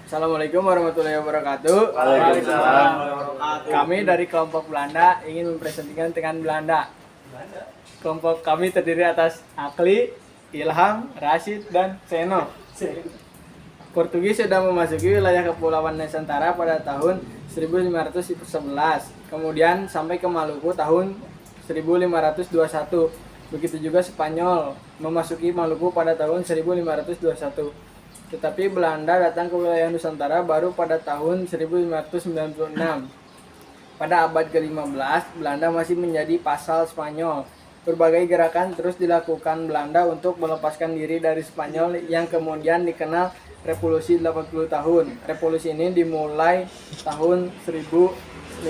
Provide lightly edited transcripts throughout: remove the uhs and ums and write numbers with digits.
Assalamualaikum warahmatullahi wabarakatuh. Waalaikumsalam. Kami dari kelompok Belanda ingin mempresentasikan dengan Belanda. Kelompok kami terdiri atas Akli, Ilham, Rashid, dan Seno. Portugis sudah memasuki wilayah Kepulauan Nusantara pada tahun 1511, kemudian sampai ke Maluku tahun 1521. Begitu juga Spanyol memasuki Maluku pada tahun 1521. Tetapi Belanda datang ke wilayah Nusantara baru pada tahun 1596. Pada abad ke-15, Belanda masih menjadi pasal Spanyol. Berbagai gerakan terus dilakukan Belanda untuk melepaskan diri dari Spanyol yang kemudian dikenal Revolusi 80 tahun. Revolusi ini dimulai tahun 1566.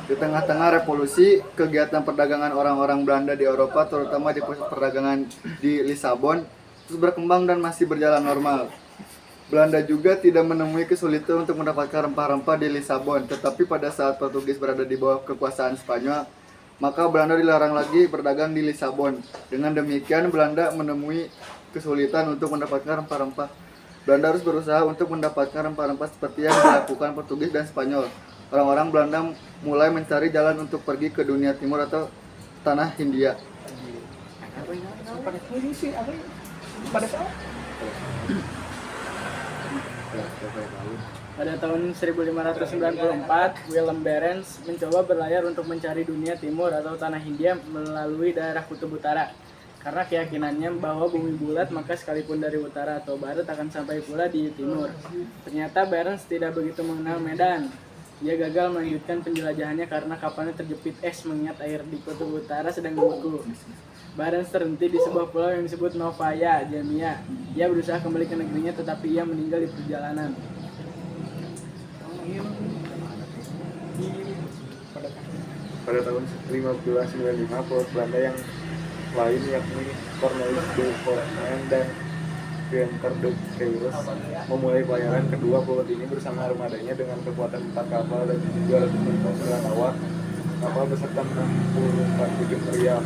Di tengah-tengah revolusi, kegiatan perdagangan orang-orang Belanda di Eropa, terutama di pusat perdagangan di Lisabon, terus berkembang dan masih berjalan normal. Belanda juga tidak menemui kesulitan untuk mendapatkan rempah-rempah di Lisabon, tetapi pada saat Portugis berada di bawah kekuasaan Spanyol, maka Belanda dilarang lagi berdagang di Lisabon. Dengan demikian, Belanda menemui kesulitan untuk mendapatkan rempah-rempah. Belanda harus berusaha untuk mendapatkan rempah-rempah seperti yang dilakukan Portugis dan Spanyol. Orang-orang Belanda mulai mencari jalan untuk pergi ke dunia timur atau tanah Hindia. Pada tahun 1594, Willem Barents mencoba berlayar untuk mencari dunia timur atau tanah Hindia melalui daerah kutub utara. Karena keyakinannya bahwa bumi bulat, maka sekalipun dari utara atau barat akan sampai pula di timur. Ternyata Barents tidak begitu mengenal medan. Dia gagal melanjutkan penjelajahannya karena kapalnya terjepit es mengingat air di kutub utara sedang membeku. Barents terhenti di sebuah pulau yang disebut Novaya Zemlya. Dia berusaha kembali ke negerinya tetapi ia meninggal di perjalanan. Pada tahun 1595, pelaut Belanda yang lain yakni Cornelis de Voortman dan Guenter de Queyros memulai pelayaran kedua. Pelaut ini bersama armadanya dengan kekuatan 4 kapal dan 259 awak kapal beserta 64 pucuk meriam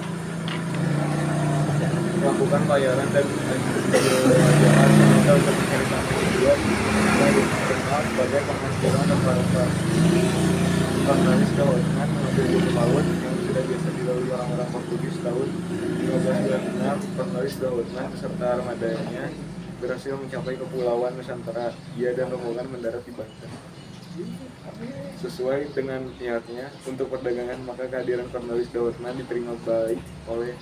melakukan pelayaran dan penjelajahan sehingga untuk mencari tanah kedua yang dikenal sebagai penghasilan rempah-rempah. Cornelis de Voortman mengambil bumi laut yang sudah biasa dilalui orang-orang Portugis. Tahun 1596, Cornelis de Voortman beserta armadanya berhasil mencapai Kepulauan Nusantara. Dia dan rombongan mendarat di Banten. Sesuai dengan niatnya untuk perdagangan, maka kehadiran Cornelis de Voortman diterima baik oleh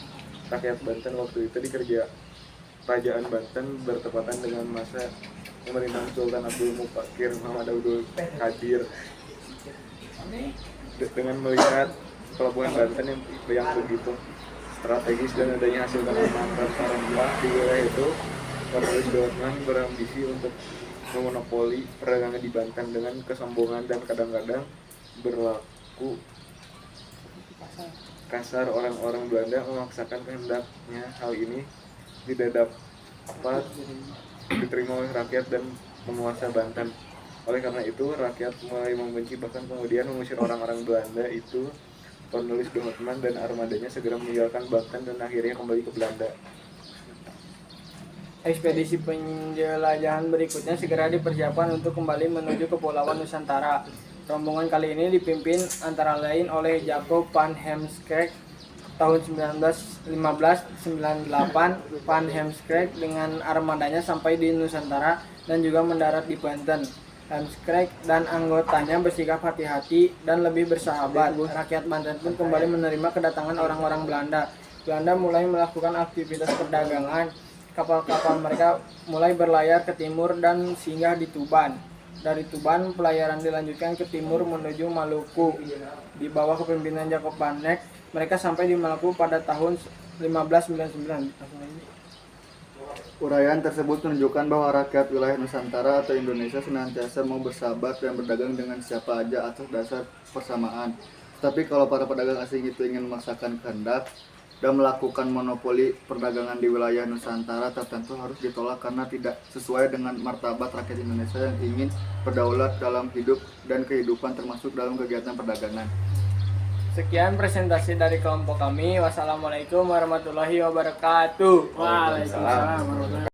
rakyat Banten. Waktu itu di Kerajaan Banten bertepatan dengan masa pemerintahan Sultan Abdul Mufakir Muhammad Abdul Qadir. Dengan melihat pelabuhan Banten yang begitu strategis dan adanya hasil tanaman rempah-rempah di wilayah itu, Cornelis de Voortman berambisi untuk memonopoli perdagangan di Banten. Dengan kesombongan dan kadang-kadang berlaku kasar, orang-orang Belanda memaksakan kehendaknya. Hal ini tidak dapat diterima oleh rakyat dan penguasa Banten. Oleh karena itu, rakyat mulai membenci, bahkan kemudian mengusir orang-orang Belanda itu. Cornelis de Voortman dan armadanya segera meninggalkan Banten dan akhirnya kembali ke Belanda. Ekspedisi penjelajahan berikutnya segera dipersiapkan untuk kembali menuju Kepulauan Nusantara. Rombongan kali ini dipimpin antara lain oleh Jacob van Heemskerk. Tahun 1598, Van Heemskerk dengan armadanya sampai di Nusantara dan juga mendarat di Banten. Heemskerk dan anggotanya bersikap hati-hati dan lebih bersahabat. Rakyat Banten pun kembali menerima kedatangan orang-orang Belanda. Belanda mulai melakukan aktivitas perdagangan. Kapal-kapal mereka mulai berlayar ke timur dan singgah di Tuban. Dari Tuban, pelayaran dilanjutkan ke timur menuju Maluku. Di bawah kepemimpinan Jacob van Heemskerk, mereka sampai di Maluku pada tahun 1599. Uraian tersebut menunjukkan bahwa rakyat wilayah Nusantara atau Indonesia senantiasa mau bersahabat dan berdagang dengan siapa aja atas dasar persamaan. Tapi kalau para pedagang asing itu ingin memaksakan kehendak dan melakukan monopoli perdagangan di wilayah Nusantara, tertentu harus ditolak karena tidak sesuai dengan martabat rakyat Indonesia yang ingin berdaulat dalam hidup dan kehidupan, termasuk dalam kegiatan perdagangan. Sekian presentasi dari kelompok kami. Wassalamualaikum warahmatullahi wabarakatuh. Waalaikumsalam.